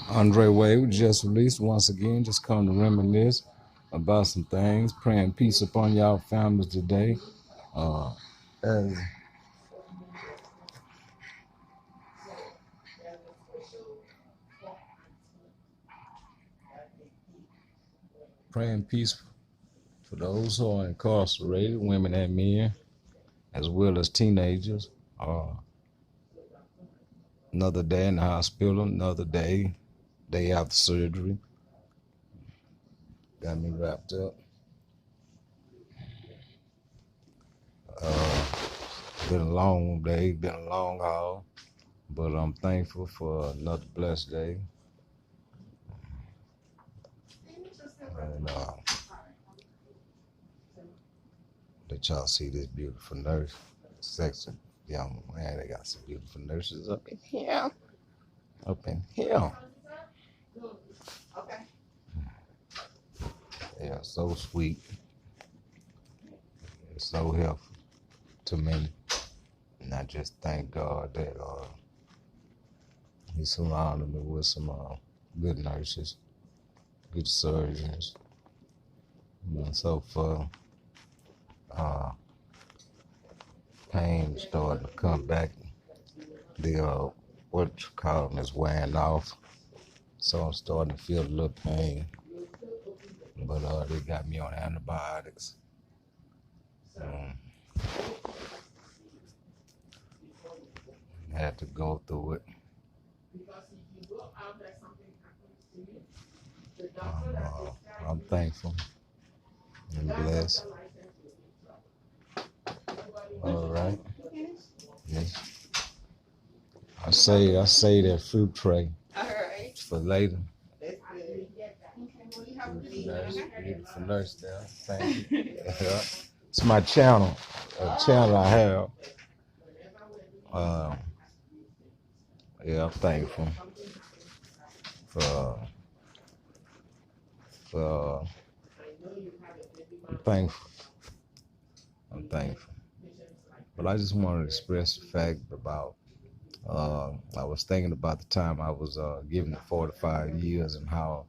Andre Wade was just released once again, just come to reminisce about some things, praying peace upon y'all families today. As praying peace for those who are incarcerated, women and men, as well as teenagers. Another day in the hospital, another day after surgery. Got me wrapped up. Been a long day, been a long haul, but I'm thankful for another blessed day. And let y'all see this beautiful nurse. Sexy young man, they got some beautiful nurses up in here. Up in here. Okay. Yeah, so sweet. It's so helpful to me. And I just thank God that He surrounded me with some good nurses, good surgeons. And so for pain starting to come back, the what you call them is wearing off. So I'm starting to feel a little pain. But they got me on antibiotics. Had to go through it. I'm thankful and blessed. All right. Yes. I say that fruit tray. All right. For later. That's good. Beautiful nurse there. Thank you. Yeah. It's my channel. A channel I have. Yeah, I'm thankful for I'm thankful. I'm thankful. But I just want to express the fact about I was thinking about the time I was given 45 years and how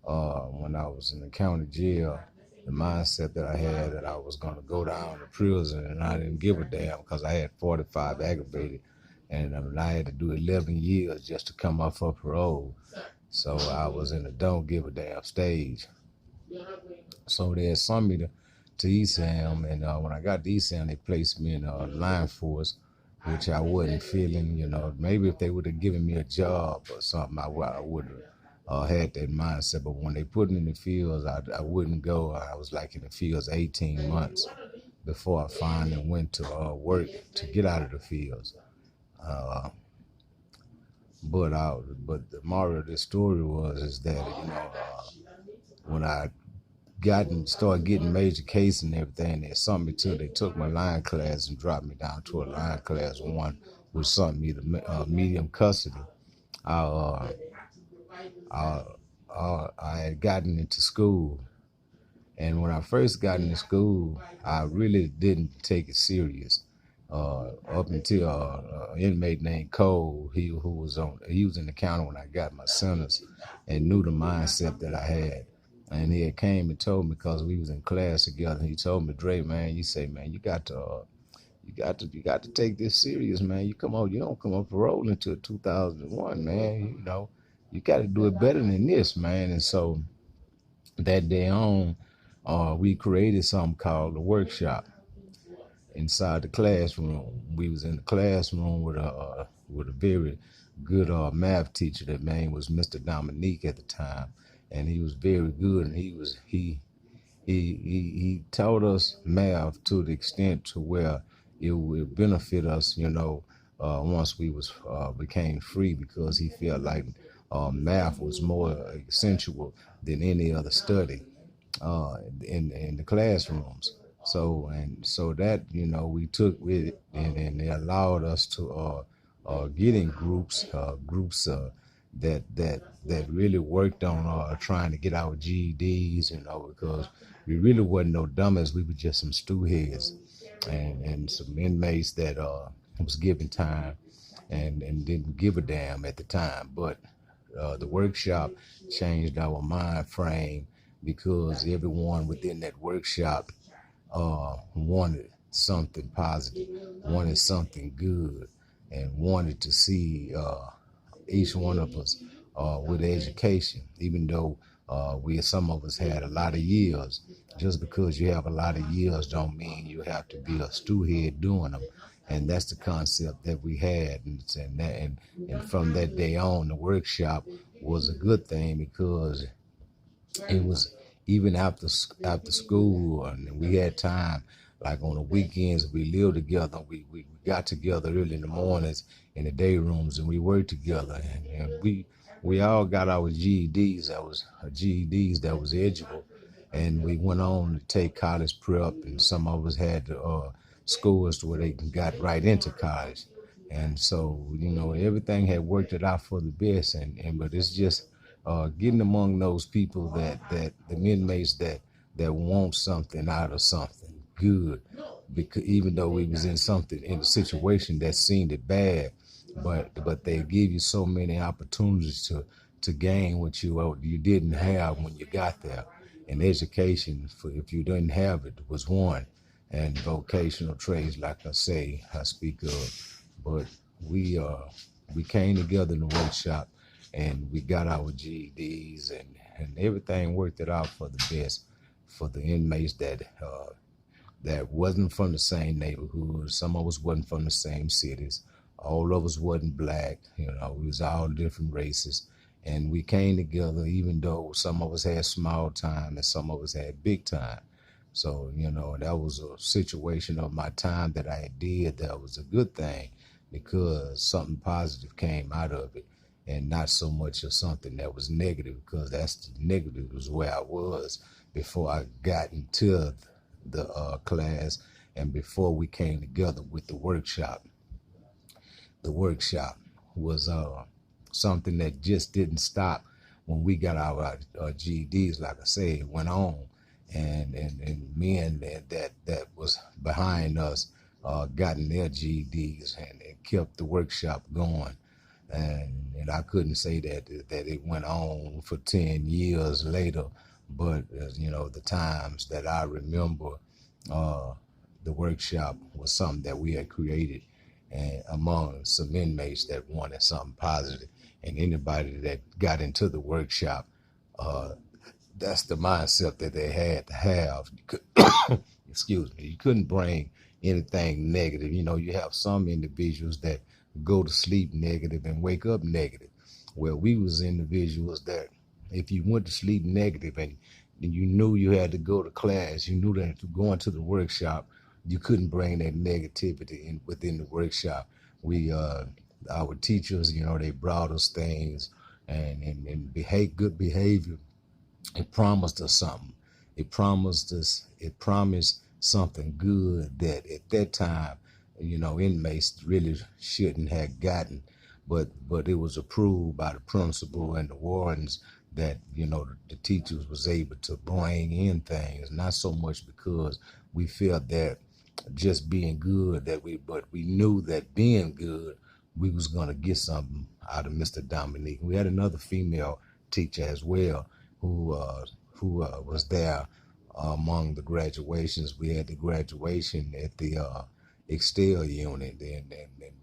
when I was in the county jail, the mindset that I had that I was going to go down to prison, and I didn't give a damn because I had 45 aggravated, and I had to do 11 years just to come off of parole. So I was in the don't give a damn stage. So they sent me to ESAM, and when I got to ESAM, they placed me in line force, which I wasn't feeling. Maybe if they would have given me a job or something, I would have had that mindset. But when they put me in the fields, I wouldn't go. I was like in the fields 18 months before I finally went to work to get out of the fields. But the moral of this story is that when I started getting major cases and everything, they took my line class and dropped me down to a line class 1, which sent me to medium custody. I had gotten into school, and when I first got into school, I really didn't take it serious. Up until an inmate named Cole, he was in the county when I got my sentence, and knew the mindset that I had. And he had came and told me, because we was in class together. He told me, Dre, man, you got to take this serious, man. You don't come on parole until 2001, man. You got to do it better than this, man. And so that day on, we created something called the workshop inside the classroom. We was in the classroom with a very good math teacher. That name was Mr. Dominique at the time, and he was very good. And he taught us math to the extent to where it would benefit us, once we became free, because he felt like math was more essential than any other study in the classrooms. So that we took with it, and they allowed us to get in groups that really worked on trying to get our GEDs, because we really wasn't no dummies. We were just some stew heads and some inmates that was given time and didn't give a damn at the time. But the workshop changed our mind frame because everyone within that workshop wanted something positive, wanted something good, and wanted to see each one of us with education, even though some of us had a lot of years. Just because you have a lot of years don't mean you have to be a stewhead doing them. And that's the concept that we had, and from that day on, the workshop was a good thing because it was even after school, and we had time. Like on the weekends, we lived together. We got together early in the mornings in the day rooms, and we worked together. And we all got our GEDs. That was GEDs that was eligible, and we went on to take college prep. And some of us had schools where they got right into college. And so, everything had worked it out for the best. But it's just getting among those people that the inmates that want something out of something good, because even though we was in a situation that seemed bad, but they give you so many opportunities to gain what you didn't have when you got there. And education, if you didn't have it, was one. And vocational trades, like I speak of. But we came together in the workshop, and we got our GEDs, and everything worked it out for the best for the inmates that wasn't from the same neighborhood. Some of us wasn't from the same cities. All of us wasn't black. We was all different races. And we came together, even though some of us had small time and some of us had big time. So, that was a situation of my time that I did that was a good thing because something positive came out of it, and not so much of something that was negative, because that's the negative was where I was before I got into the class and before we came together with the workshop. The workshop was something that just didn't stop when we got our GEDs. Like I said, it went on, and men that was behind us gotten their GEDs, and it kept the workshop going. And I couldn't say that it went on for 10 years later, but the times that I remember, the workshop was something that we had created, and among some inmates that wanted something positive. And anybody that got into the workshop, that's the mindset that they had to have. Excuse me. You couldn't bring anything negative. You have some individuals that go to sleep negative and wake up negative. Well, we was individuals that if you went to sleep negative and you knew you had to go to class, you knew that going to the workshop, you couldn't bring that negativity within the workshop. Our teachers, they brought us things and good behavior. It promised us something. It promised something good that at that time, inmates really shouldn't have gotten, but it was approved by the principal and the wardens that, the teachers was able to bring in things, not so much because we felt that just being good but we knew that being good, we was going to get something out of Mr. Dominique. We had another female teacher as well who was there among the graduations. We had the graduation at the Extell unit, and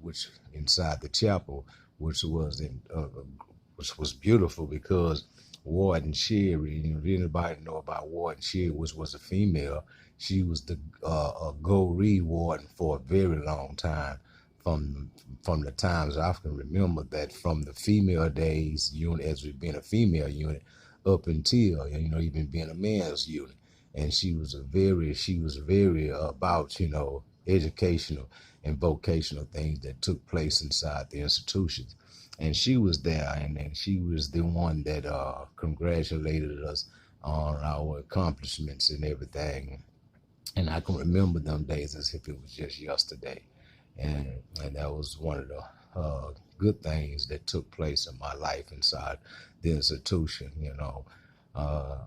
which inside the chapel, which was beautiful because Warden Sherry, anybody know about Warden Sherry, which was a female. She was the Goree warden for a very long time, from the times I can remember, that from the female days unit, as we've been a female unit, up until even being a man's unit. And she was very about educational and vocational things that took place inside the institutions. And she was there, and she was the one that congratulated us on our accomplishments and everything. And I can remember them days as if it was just yesterday. And that was one of the good things that took place in my life inside the institution. I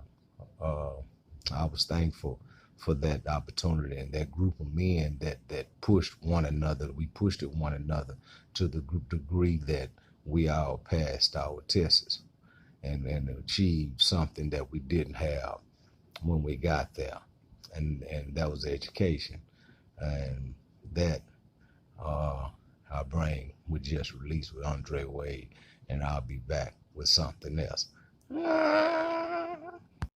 was thankful for that opportunity and that group of men that pushed one another. We pushed at one another to the degree that we all passed our tests and achieved something that we didn't have when we got there. And that was education. And that our brain would just release with Andre Wade, and I'll be back with something else.